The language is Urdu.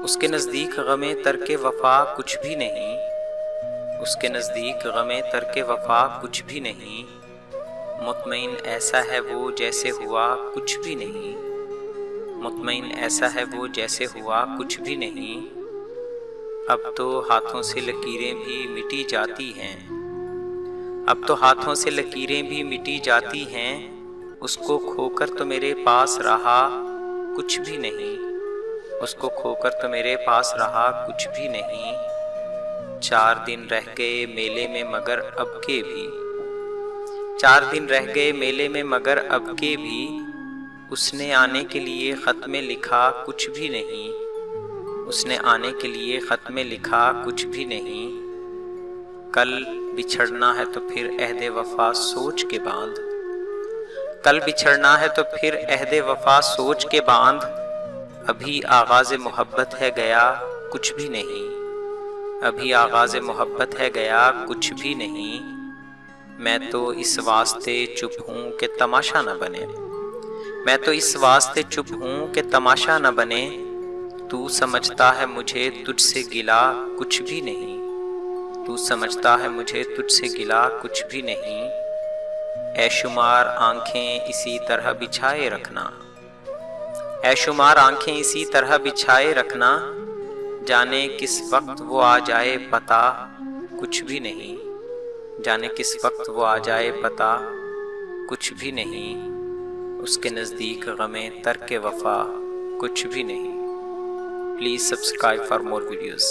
اس کے نزدیک غم ترک وفا کچھ بھی نہیں، اس کے نزدیک غم ترک وفا کچھ بھی نہیں، مطمئن ایسا ہے وہ جیسے ہوا کچھ بھی نہیں، مطمئن ایسا ہے وہ جیسے ہوا کچھ بھی نہیں۔ اب تو ہاتھوں سے لکیریں بھی مٹی جاتی ہیں، اب تو ہاتھوں سے لکیریں بھی مٹی جاتی ہیں، اس کو کھو کر تو میرے پاس رہا کچھ بھی نہیں، اس کو کھو کر تو میرے پاس رہا کچھ بھی نہیں۔ 4 دن رہ گئے میلے میں مگر اب کے بھی، 4 دن رہ گئے میلے میں مگر اب کے بھی، اس نے آنے کے لیے خط میں لکھا کچھ بھی نہیں، اس نے آنے کے لیے خط میں لکھا کچھ بھی نہیں۔ کل بچھڑنا ہے تو پھر عہد وفا سوچ کے باندھ، کل بچھڑنا ہے تو پھر عہد وفا سوچ کے باندھ، ابھی آغاز محبت ہے گیا کچھ بھی نہیں، ابھی آغاز محبت ہے گیا کچھ بھی نہیں۔ میں تو اس واسطے چپ ہوں کہ تماشا نہ بنے، میں تو اس واسطے چپ ہوں کہ تماشا نہ بنے، تو سمجھتا ہے مجھے تجھ سے گلا کچھ بھی نہیں، تو سمجھتا ہے مجھے تجھ سے گلا کچھ بھی نہیں۔ اے شمار آنکھیں اسی طرح بچھائے رکھنا، اے شمار آنکھیں اسی طرح بچھائے رکھنا، جانے کس وقت وہ آ جائے پتہ کچھ بھی نہیں، جانے کس وقت وہ آ جائے پتہ کچھ بھی نہیں، اس کے نزدیک غم ترک وفا کچھ بھی نہیں۔ Please subscribe for more videos.